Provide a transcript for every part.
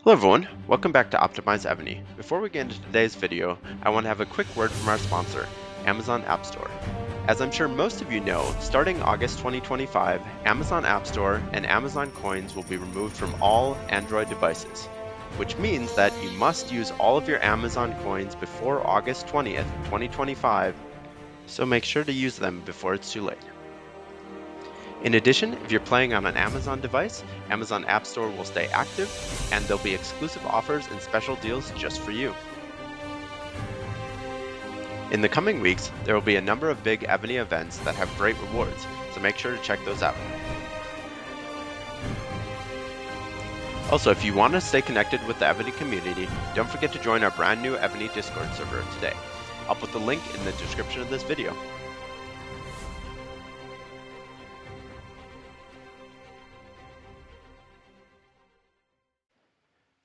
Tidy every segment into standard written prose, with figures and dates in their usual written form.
Hello everyone, welcome back to OptimizEvony. Before we get into today's video, I want to have a quick word from our sponsor, Amazon App Store. As I'm sure most of you know, starting August 2025, Amazon App Store and Amazon Coins will be removed from all Android devices, which means that you must use all of your Amazon Coins before August 20th, 2025, so make sure to use them before it's too late. In addition, if you're playing on an Amazon device, Amazon App Store will stay active, and there'll be exclusive offers and special deals just for you. In the coming weeks, there will be a number of big Evony events that have great rewards, so make sure to check those out. Also, if you want to stay connected with the Evony community, don't forget to join our brand new Evony Discord server today. I'll put the link in the description of this video.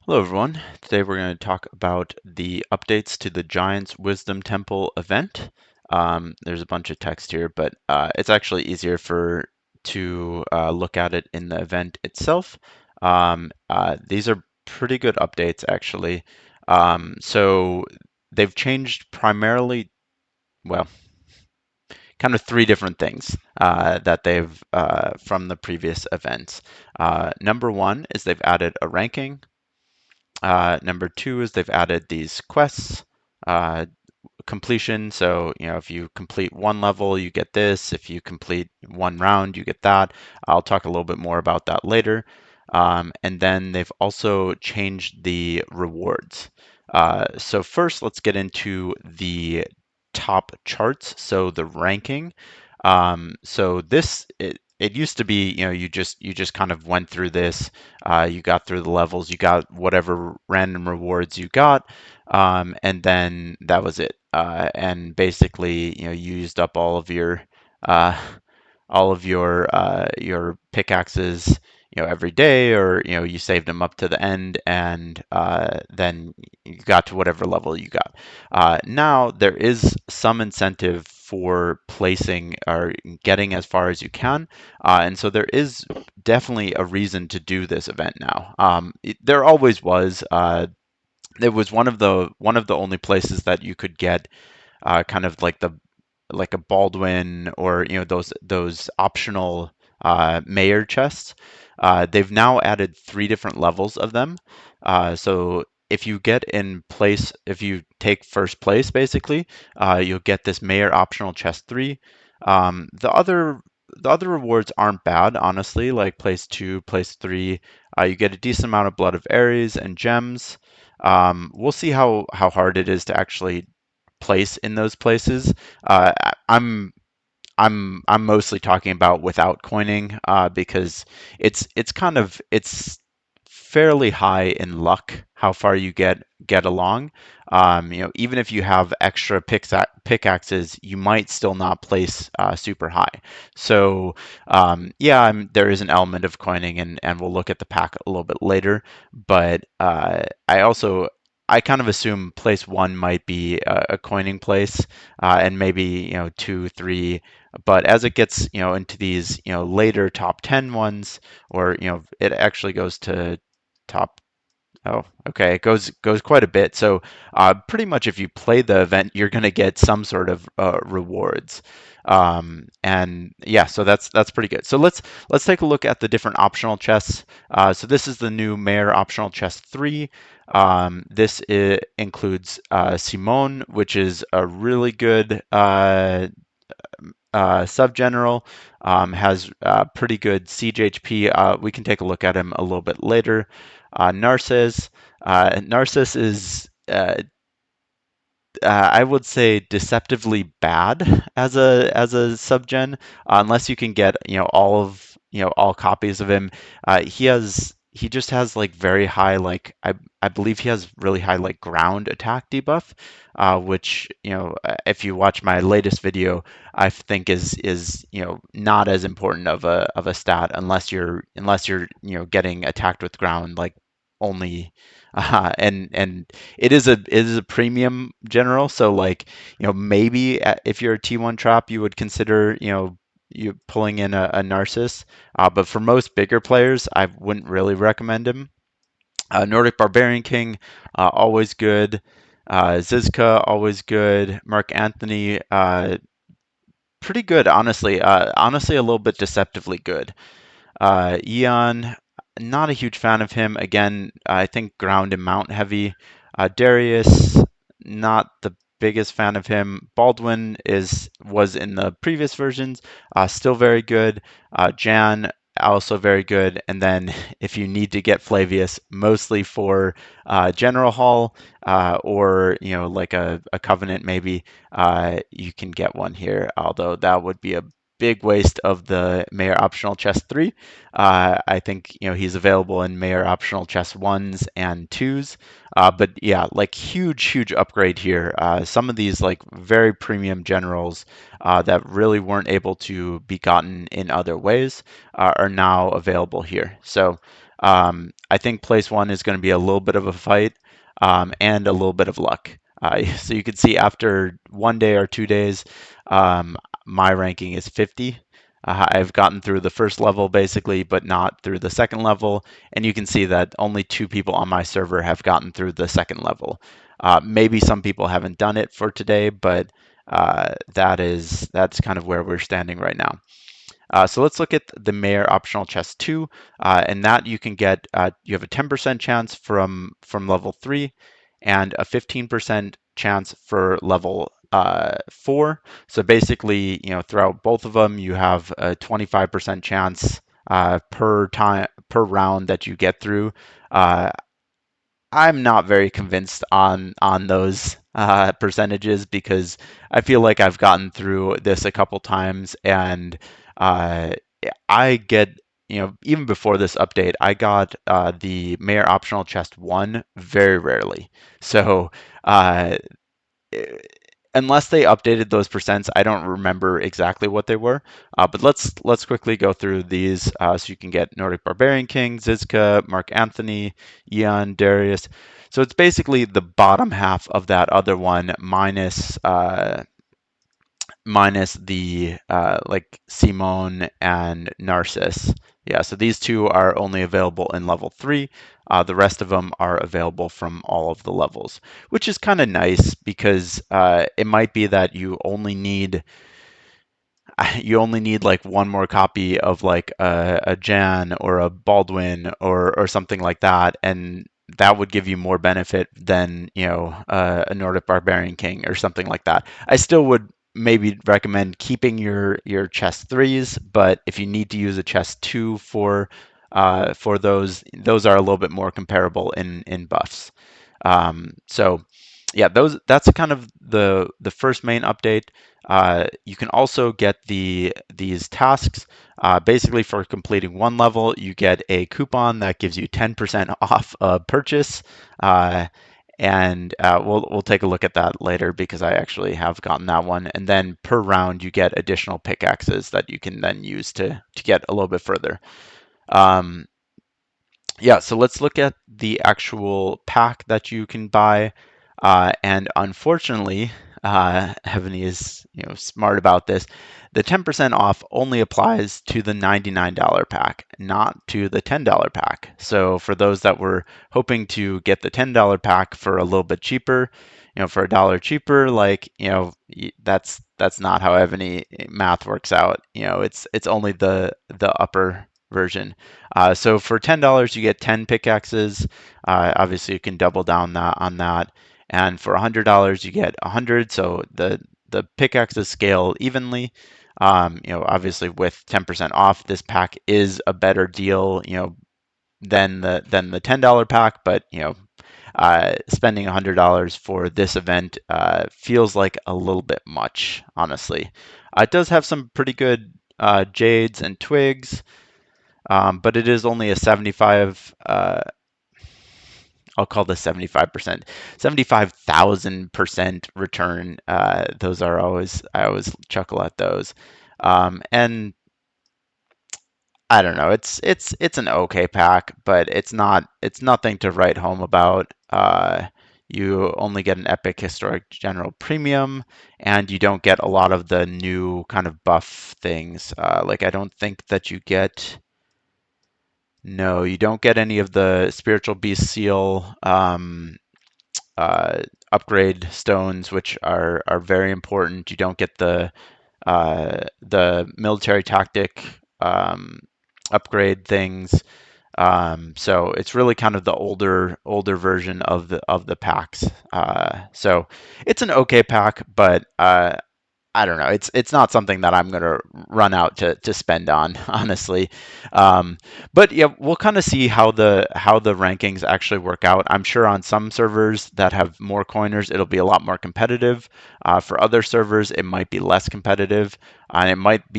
Hello everyone, today we're going to talk about the updates to the Giants Wisdom Temple event. There's a bunch of text here, but it's actually easier to look at it in the event itself. These are pretty good updates actually. So they've changed primarily, well, kind of three different things that they've from the previous events. Number one is they've added a ranking. Number two is they've added these quests completion. So, if you complete one level, you get this. If you complete one round, you get that. I'll talk a little bit more about that later. And then they've also changed the rewards. So first, let's get into the top charts. So the ranking. So this it used to be, you just kind of went through this, you got through the levels, you got whatever random rewards you got, and then that was it. And basically, you used up uh, all of your pickaxes, every day, or you saved them up to the end, and then you got to whatever level you got. Now there is some incentive for placing or getting as far as you can, and so there is definitely a reason to do this event now. There always was. It was one of the only places that you could get kind of like a Baldwin, or those optional mayor chests. They've now added three different levels of them. So if you get in place, if you take first place, basically, you'll get this mayor optional chest 3. The other rewards aren't bad, honestly. Like place 2, place 3, you get a decent amount of Blood of Ares and gems. We'll see how hard it is to actually place in those places. I'm I'm mostly talking about without coining, because it's fairly high in luck how far you get along. Even if you have extra pickaxes, you might still not place super high. So yeah, there is an element of coining, and we'll look at the pack a little bit later. But I kind of assume place 1 might be a coining place, and maybe 2, 3. But as it gets into these later top 10 ones, or it actually goes to top. Oh, okay. It goes quite a bit. So pretty much if you play the event, you're going to get some sort of rewards. And yeah, so that's pretty good. So let's take a look at the different optional chests. So this is the new Mayor optional chest 3. This includes Simone, which is a really good sub-general, has pretty good siege HP. We can take a look at him a little bit later. Narcissus. Narcissus is, I would say, deceptively bad as a sub-gen, unless you can get all copies of him. He just has like very high, like I believe he has really high like ground attack debuff, which if you watch my latest video, I think is not as important of a stat, unless you're getting attacked with ground like only. And it is a premium general, so like maybe if you're a T1 trap, you would consider you pulling in a Narcissus, but for most bigger players, I wouldn't really recommend him. Nordic Barbarian King, always good. Zizka, always good. Mark Anthony, pretty good, honestly. Honestly, a little bit deceptively good. Eon, not a huge fan of him. Again, I think ground and mount heavy. Darius, not the biggest fan of him. Baldwin was in the previous versions, still very good. Jan, also very good. And then if you need to get Flavius, mostly for General Hall or like a Covenant maybe, you can get one here. Although that would be a big waste of the Mayor optional chest 3. I think he's available in Mayor optional chest 1s and 2s. But yeah, like huge upgrade here. Some of these like very premium generals that really weren't able to be gotten in other ways are now available here. So I think place one is going to be a little bit of a fight and a little bit of luck. So you can see after 1 day or 2 days, um, my ranking is 50. I've gotten through the first level basically, but not through the second level. And you can see that only 2 people on my server have gotten through the second level. Maybe some people haven't done it for today, but that's kind of where we're standing right now. So let's look at the Mayor optional chest 2, and that you can get. You have a 10% chance from level 3, and a 15% chance for level 4. So basically, throughout both of them, you have a 25% chance per round that you get through. Uh, I'm not very convinced on those percentages because I feel like I've gotten through this a couple times and uh, I get even before this update I got the Mayor optional chest 1 very rarely. So uh, unless they updated those percents, I don't remember exactly what they were. But let's quickly go through these so you can get Nordic Barbarian King, Zizka, Mark Anthony, Eon, Darius. So it's basically the bottom half of that other one minus the like Simone and Narcissus. Yeah, so these two are only available in level 3. The rest of them are available from all of the levels, which is kind of nice because it might be that you only need like one more copy of like a Jan or a Baldwin or something like that, and that would give you more benefit than a Nordic Barbarian King or something like that. I still would maybe recommend keeping your chest threes, but if you need to use a chest two for those are a little bit more comparable in buffs. So yeah, that's kind of the first main update. You can also get these tasks. Basically, for completing one level, you get a coupon that gives you 10% off a purchase. And we'll take a look at that later because I actually have gotten that one. And then per round, you get additional pickaxes that you can then use to get a little bit further. Um, yeah, so let's look at the actual pack that you can buy. And unfortunately, Evony is smart about this. The 10% off only applies to the $99 pack, not to the $10 pack. So for those that were hoping to get the $10 pack for a little bit cheaper, for a dollar cheaper, like that's not how Evony math works out. It's only the upper version. So for $10, you get 10 pickaxes. Obviously, you can double down on that. And for $100, you get 100. So the pickaxes scale evenly. Obviously with 10% off, this pack is a better deal, than the $10 pack. But spending $100 for this event feels like a little bit much, honestly. It does have some pretty good jades and twigs. But it is only a 75, I'll call this 75%, 75,000% return. Those are I always chuckle at those. And I don't know, it's an okay pack, but it's nothing to write home about. You only get an Epic Historic General Premium, and you don't get a lot of the new kind of buff things. Like I don't think that you get No, you don't get any of the spiritual beast seal uh, upgrade stones, which are very important. You don't get the military tactic um, upgrade things. So it's really kind of the older version of the packs. So it's an okay pack, but I don't know. It's not something that I'm gonna run out to spend on, honestly. Um, but yeah, we'll kind of see how the rankings actually work out. I'm sure on some servers that have more coiners, it'll be a lot more competitive. For other servers, it might be less competitive, and it might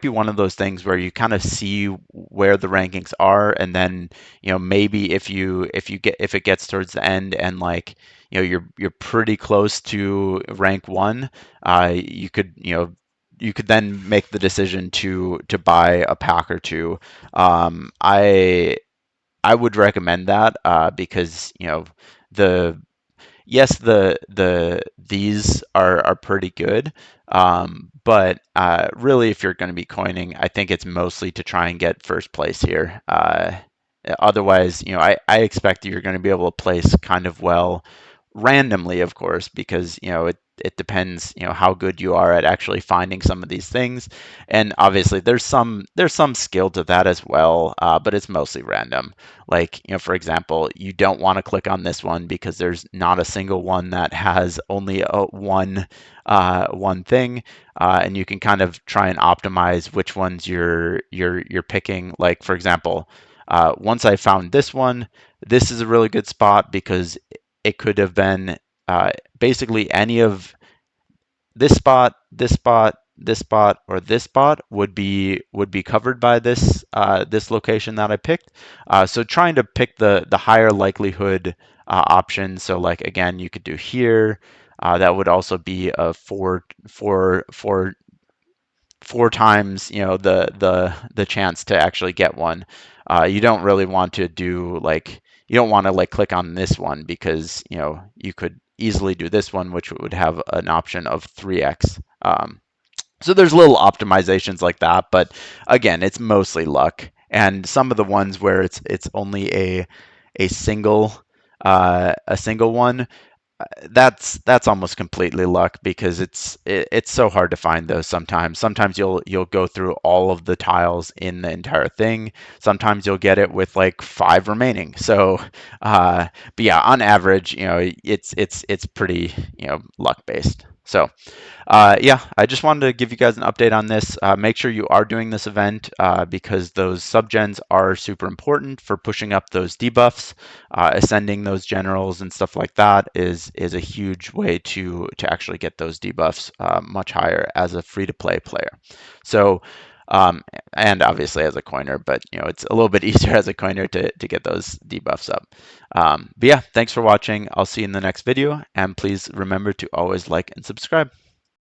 be one of those things where you kind of see where the rankings are, and then maybe if it gets towards the end and like you're pretty close to rank one, you could you could then make the decision to buy a pack or two. I would recommend that because the yes, these are pretty good, but really, if you're going to be coining, I think it's mostly to try and get first place here. Otherwise, I expect you're going to be able to place kind of well randomly, of course, because it depends how good you are at actually finding some of these things, and obviously there's some skill to that as well, but it's mostly random. Like, for example, you don't want to click on this one because there's not a single one that has only one thing, and you can kind of try and optimize which ones you're picking. Like, for example, once I found this one, this is a really good spot because it could have been basically any of this spot, this spot, this spot, or this spot would be covered by this location that I picked. So trying to pick the higher likelihood option. So like again, you could do here. That would also be a four times the chance to actually get one. You don't really want to do like you don't want to like click on this one because you could easily do this one, which would have an option of 3x. So there's little optimizations like that, but again, it's mostly luck. And some of the ones where it's only a single a single one, that's almost completely luck because it's so hard to find those sometimes. Sometimes you'll go through all of the tiles in the entire thing. Sometimes you'll get it with like 5 remaining. So, but yeah, on average, it's pretty luck based. So. Yeah, I just wanted to give you guys an update on this. Make sure you are doing this event because those subgens are super important for pushing up those debuffs. Ascending those generals and stuff like that is a huge way to actually get those debuffs much higher as a free-to-play player. So, um, and obviously as a coiner, but it's a little bit easier as a coiner to get those debuffs up. But yeah, thanks for watching. I'll see you in the next video, and please remember to always like and subscribe.